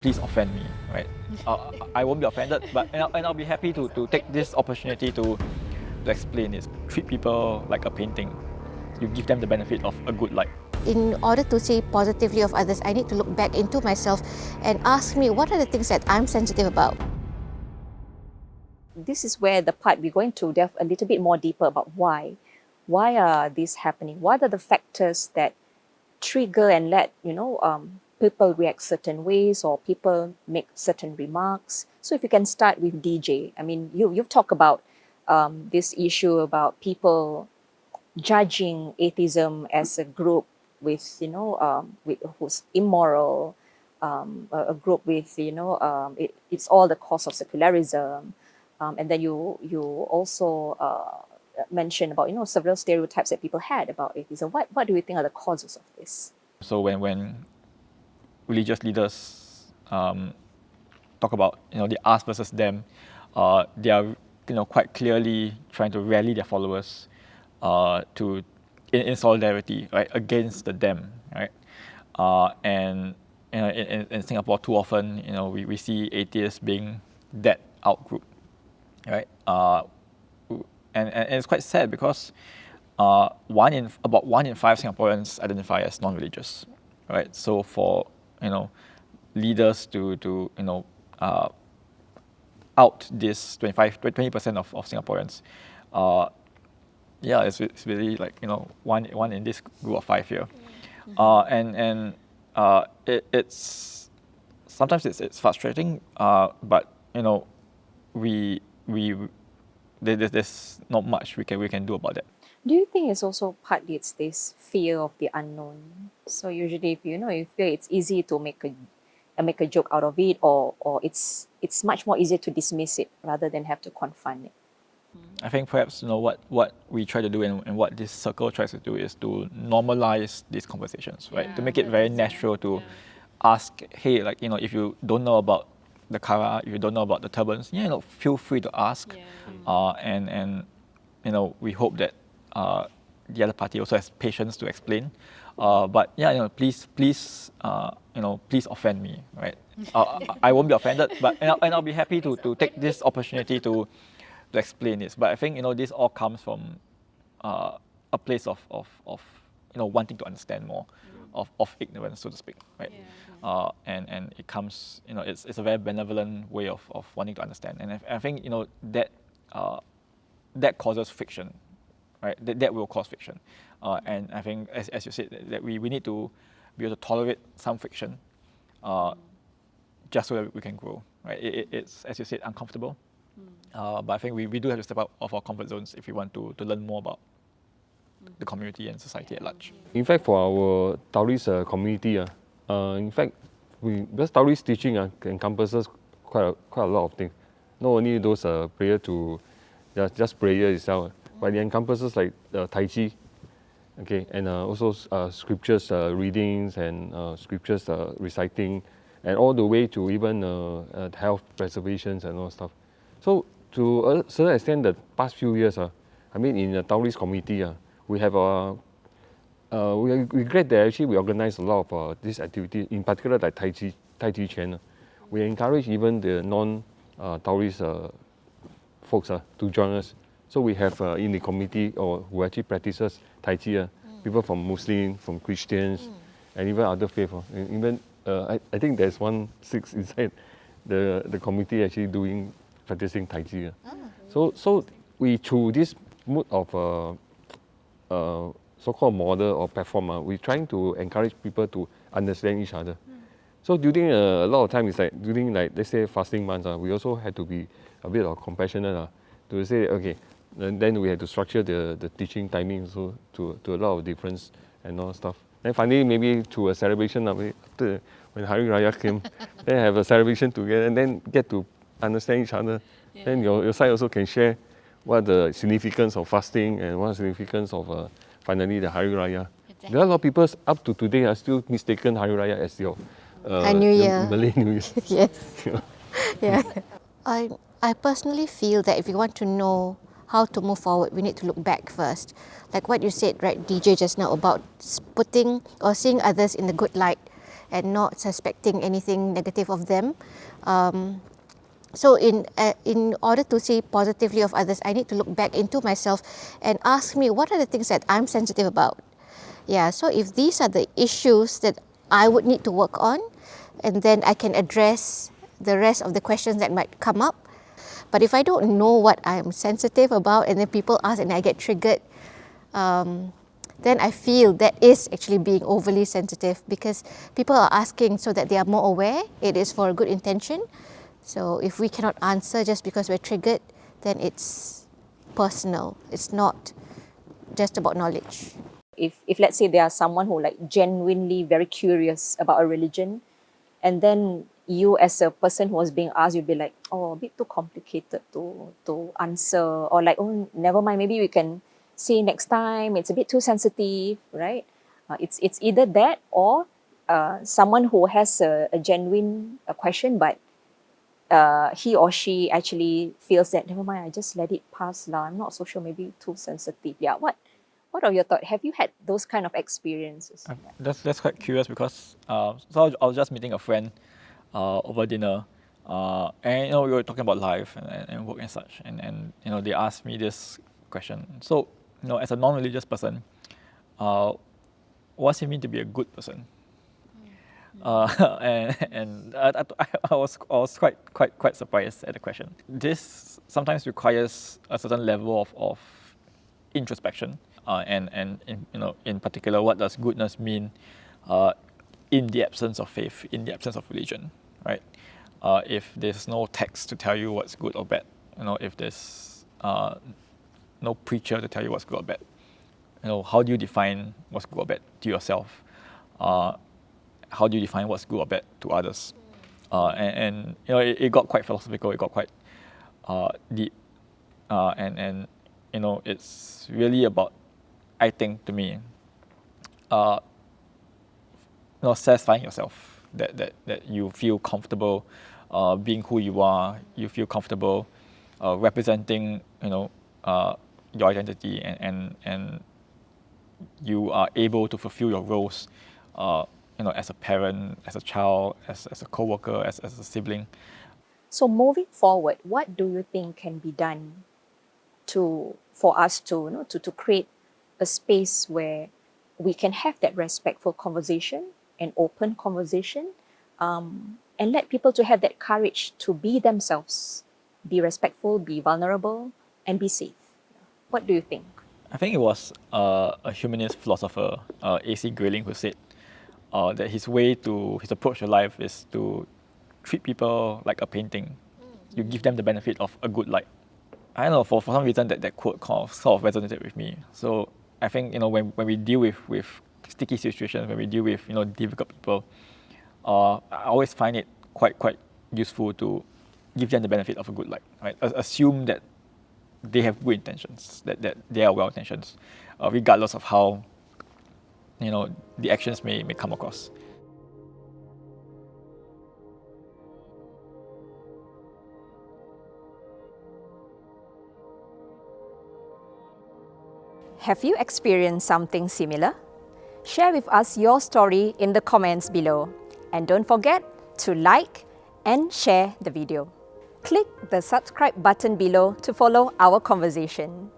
please offend me, right? I won't be offended, but I'll be happy to take this opportunity to explain this. Treat people like a painting. You give them the benefit of a good light. In order to say positively of others, I need to look back into myself and ask me what are the things that I'm sensitive about. This is where the part we're going to delve a little bit more deeper about why. Why are these happening? What are the factors that trigger and let people react certain ways or people make certain remarks? So if you can start with DJ. I mean, you've talked about this issue about people judging atheism as a group with who's immoral, a group with it's all the cause of secularism, and then you also mentioned about several stereotypes that people had about atheism. What do you think are the causes of this? So when religious leaders talk about the us versus them, they are quite clearly trying to rally their followers to in solidarity, right, against the them, right? And in Singapore, too often, we see atheists being that out group, right? And it's quite sad because about 1 in 5 Singaporeans identify as non-religious, right? So for leaders to out this 20% of Singaporeans, it's really like one in this group of 5 here, it's sometimes it's frustrating, but there's not much we can do about that. Do you think it's also partly it's this fear of the unknown? So usually, if you feel it's easy to make a joke out of it, or it's much more easier to dismiss it rather than have to confront it. I think perhaps what we try to do and what this circle tries to do is to normalize these conversations, right? To make it very natural to ask, hey, like if you don't know about the kara, if you don't know about the turbans, feel free to ask, and we hope that the other party also has patience to explain. But please offend me, right? I won't be offended, but I'll be happy to take this opportunity to explain this. But I think this all comes from a place of wanting to understand more, of ignorance, so to speak, right? And it comes, it's a very benevolent way of wanting to understand, and I think that causes friction, right? That will cause friction, and I think as you said, that we need to be able to tolerate some friction, just so that we can grow, right? It's, as you said, uncomfortable. But I think we do have to step out of our comfort zones if we want to learn more about the community and society at large. In fact, for our Taoist community, in fact, because Taoist teaching encompasses quite a lot of things. Not only those prayer to just prayer itself, but it encompasses like Tai Chi, okay, and also scriptures readings and scriptures reciting, and all the way to even health preservations and all stuff. So to a certain extent, the past few years, I mean, in the Taoist community, we have we glad that actually we organize a lot of this activity, in particular like Tai Chi Chuan. We encourage even the non-Taoist folks to join us. So we have in the community or who actually practices Tai Chi, people from Muslim, from Christians, and even other faith. Even I think there's 1/6 inside the community actually practicing Tai Chi. So we, through this mode of so-called model or platform, we're trying to encourage people to understand each other. So during a lot of time, it's like during let's say fasting months, we also had to be a bit of compassionate to say, okay, and then we had to structure the teaching timing so to a lot of difference and all stuff. And finally, maybe through a celebration after when Hari Raya came, then have a celebration together and then get to understand each other. Then your side also can share what the significance of fasting and what the significance of finally the Hari Raya. Exactly. There are a lot of people up to today are still mistaken Hari Raya as your New Year. Malay New Year. Yes. Yeah. I personally feel that if you want to know how to move forward, we need to look back first. Like what you said, right, DJ, just now about putting or seeing others in the good light and not suspecting anything negative of them. So in order to see positively of others, I need to look back into myself and ask me, what are the things that I'm sensitive about? Yeah, so if these are the issues that I would need to work on, and then I can address the rest of the questions that might come up. But if I don't know what I'm sensitive about, and then people ask and I get triggered, then I feel that is actually being overly sensitive, because people are asking so that they are more aware. It is for a good intention. So if we cannot answer just because we're triggered, then it's personal. It's not just about knowledge. If let's say there are someone who like genuinely very curious about a religion, and then you as a person who was being asked, you'd be like, oh, a bit too complicated to answer, or like, oh, never mind, maybe we can see next time, it's a bit too sensitive, right? It's either that, or someone who has a genuine question, but he or she actually feels that, never mind, I just let it pass lah, I'm not so sure, maybe too sensitive. Yeah, what are your thoughts? Have you had those kind of experiences? That's quite curious, because so I was just meeting a friend over dinner, and we were talking about life and work and such, and they asked me this question. So as a non-religious person, what does it mean to be a good person? And I was quite surprised at the question. This sometimes requires a certain level of introspection, and in particular, what does goodness mean in the absence of faith, in the absence of religion, right? If there's no text to tell you what's good or bad, if there's no preacher to tell you what's good or bad, how do you define what's good or bad to yourself? How do you define what's good or bad to others? And it got quite philosophical, it got quite deep, and it's really about, I think, to me, satisfying yourself, that you feel comfortable being who you are, you feel comfortable representing your identity, and you are able to fulfill your roles, as a parent, as a child, as a co-worker, as a sibling. So moving forward, what do you think can be done for us to create a space where we can have that respectful conversation, an open conversation, and let people to have that courage to be themselves, be respectful, be vulnerable, and be safe? What do you think? I think it was a humanist philosopher, A.C. Grayling, who said that his approach to life is to treat people like a painting. You give them the benefit of a good light. I don't know, for some reason that quote sort of resonated with me. So I think when we deal with sticky situations, when we deal with difficult people, I always find it quite useful to give them the benefit of a good light. Right? Assume that they have good intentions, that they are well intentions, regardless of how the actions may come across. Have you experienced something similar? Share with us your story in the comments below. And don't forget to like and share the video. Click the subscribe button below to follow our conversation.